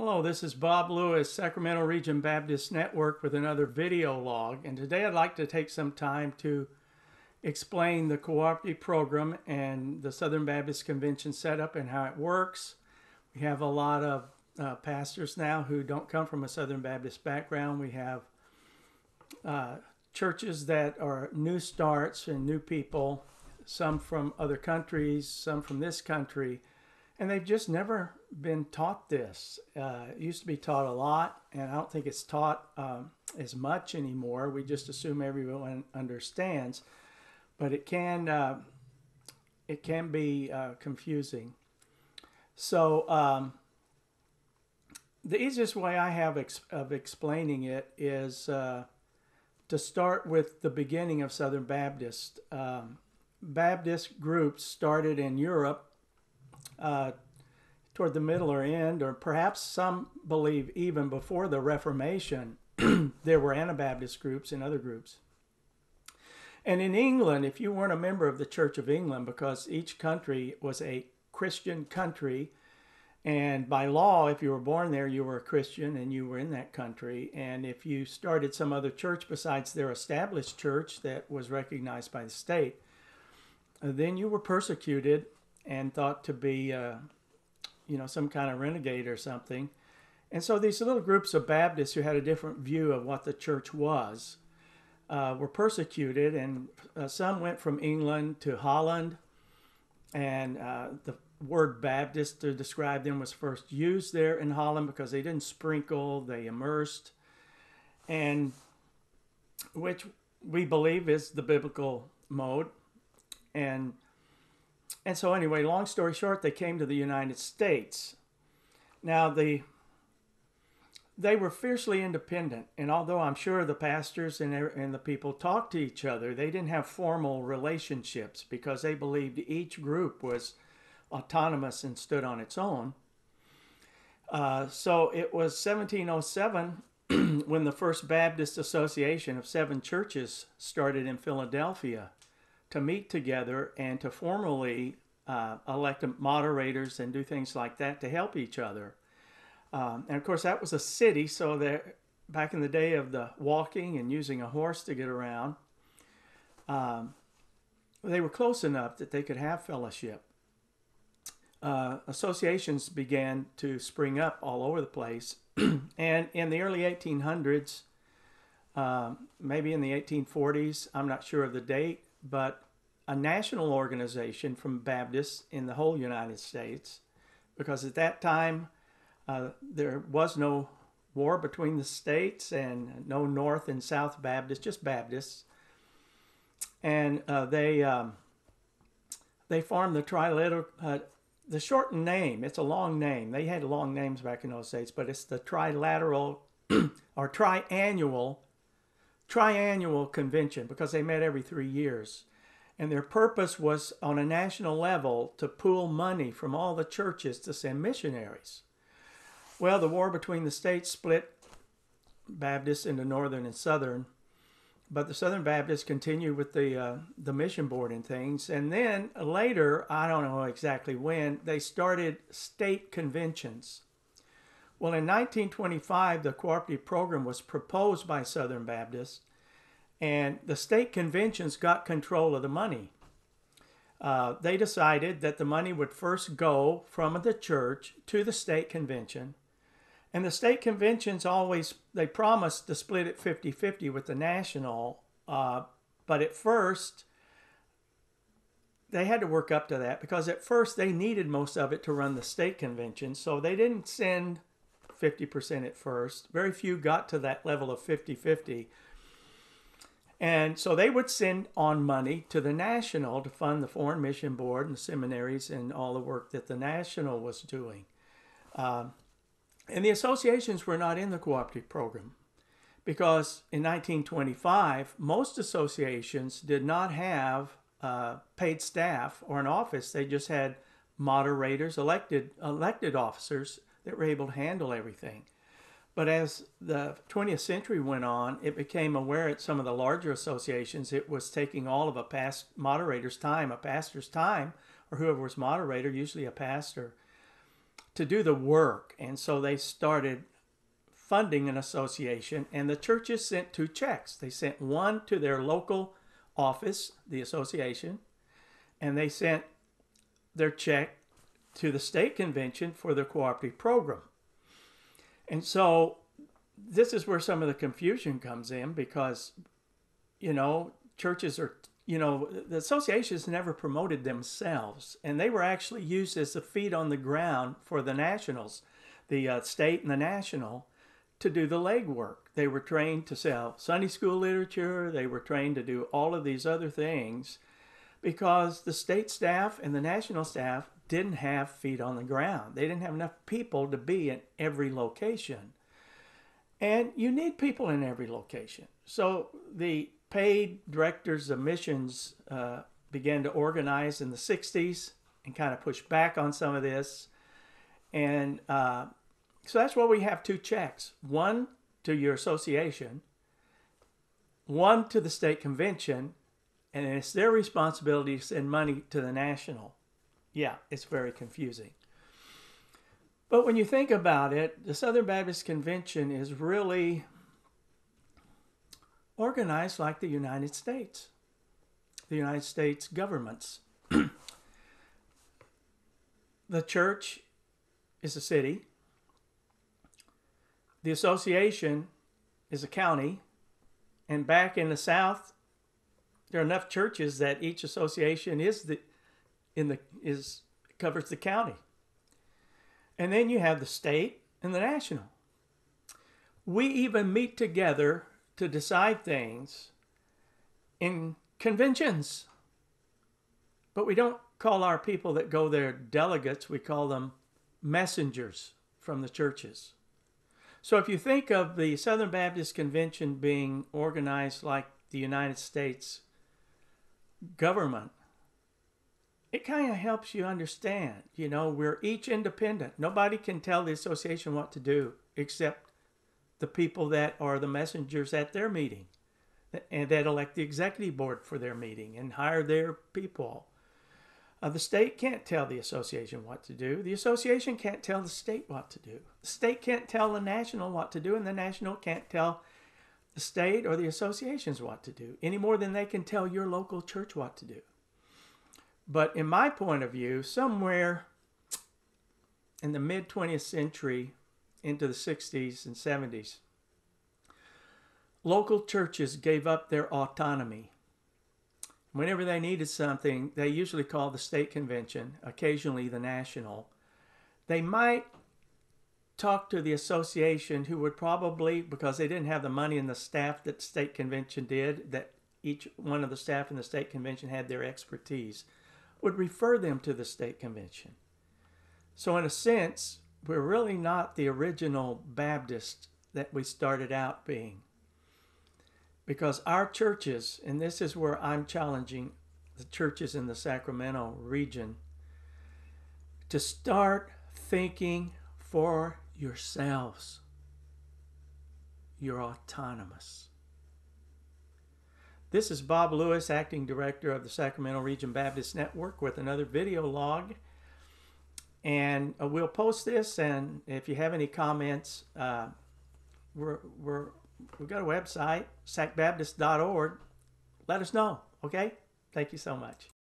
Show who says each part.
Speaker 1: Hello, this is Bob Lewis, Sacramento Region Baptist Network with another video log. And today I'd like to take some time to explain the cooperative program and the Southern Baptist Convention setup and how it works. We have a lot of pastors now who don't come from a Southern Baptist background. We have churches that are new starts and new people, some from other countries, some from this country. And they've just never been taught this. It used to be taught a lot, and I don't think it's taught as much anymore. We just assume everyone understands, but it can be confusing. So the easiest way I have of explaining it is to start with the beginning of Southern Baptist. Baptist groups started in Europe toward the middle or end, or perhaps some believe even before the Reformation, there were Anabaptist groups and other groups. And in England, if you weren't a member of the Church of England, because each country was a Christian country, and by law, if you were born there, you were a Christian and you were in that country. And if you started some other church besides their established church that was recognized by the state, then you were persecuted and thought to be, some kind of renegade or something. And so these little groups of Baptists who had a different view of what the church was were persecuted, and some went from England to Holland, and the word Baptist to describe them was first used there in Holland because they didn't sprinkle, they immersed, and which we believe is the biblical mode. And so anyway, long story short, they came to the United States. Now, they were fiercely independent, and although I'm sure the pastors and the people talked to each other, they didn't have formal relationships because they believed each group was autonomous and stood on its own. So it was 1707 when the First Baptist Association of 7 churches started in Philadelphia to meet together and to formally elect moderators and do things like that to help each other. And of course, that was a city, so that back in the day of the walking and using a horse to get around, they were close enough that they could have fellowship. Associations began to spring up all over the place. And in the early 1800s, maybe in the 1840s, I'm not sure of the date, but a national organization from Baptists in the whole United States, because at that time there was no war between the states and no North and South Baptists, just Baptists. And they formed the trilateral, the shortened name, it's a long name. They had long names back in those days, but it's the trilateral or triannual convention, because they met every 3 years. And their purpose was on a national level to pool money from all the churches to send missionaries. Well, the war between the states split Baptists into Northern and Southern, but the Southern Baptists continued with the mission board and things. And then later, I don't know exactly when, they started state conventions. Well, in 1925, the cooperative program was proposed by Southern Baptists, and the state conventions got control of the money. They decided that the money would first go from the church to the state convention. And the state conventions they promised to split it 50-50 with the national. But at first, they had to work up to that, because at first they needed most of it to run the state convention. So they didn't send 50% at first. Very few got to that level of 50-50. And so they would send on money to the national to fund the Foreign Mission Board and the seminaries and all the work that the national was doing. And the associations were not in the cooperative program, because in 1925, most associations did not have paid staff or an office. They just had moderators, elected officers that were able to handle everything. But as the 20th century went on, it became aware at some of the larger associations it was taking all of a past moderator's time, a pastor's time, or whoever was moderator, usually a pastor, to do the work. And so they started funding an association, and the churches sent 2 checks. They sent one to their local office, the association, and they sent their check to the state convention for their cooperative program. And so this is where some of the confusion comes in, because, churches are, the associations never promoted themselves, and they were actually used as the feet on the ground for the nationals, the state and the national, to do the legwork. They were trained to sell Sunday school literature. They were trained to do all of these other things, because the state staff and the national staff didn't have feet on the ground. They didn't have enough people to be in every location. And you need people in every location. So the paid directors of missions began to organize in the 60s and kind of push back on some of this. And so that's why we have 2 checks. One to your association, one to the state convention, and it's their responsibility to send money to the national. Yeah, it's very confusing. But when you think about it, the Southern Baptist Convention is really organized like the United States governments. The church is a city. The association is a county. And back in the South, there are enough churches that each association covers the county. And then you have the state and the national. We even meet together to decide things in conventions. But we don't call our people that go there delegates. We call them messengers from the churches. So if you think of the Southern Baptist Convention being organized like the United States government, it kind of helps you understand, we're each independent. Nobody can tell the association what to do except the people that are the messengers at their meeting and that elect the executive board for their meeting and hire their people. The state can't tell the association what to do. The association can't tell the state what to do. The state can't tell the national what to do, and the national can't tell the state or the associations what to do, any more than they can tell your local church what to do. But in my point of view, somewhere in the mid-20th century into the 60s and 70s, local churches gave up their autonomy. Whenever they needed something, they usually called the state convention, occasionally the national. They might talk to the association, who would probably, because they didn't have the money and the staff that the state convention did, that each one of the staff in the state convention had their expertise, would refer them to the state convention. So in a sense, we're really not the original Baptist that we started out being. Because our churches, and this is where I'm challenging the churches in the Sacramento region, to start thinking for yourselves. You're autonomous. This is Bob Lewis, Acting Director of the Sacramento Region Baptist Network, with another video log. And we'll post this, and if you have any comments, we've got a website, sacbaptist.org. Let us know, okay? Thank you so much.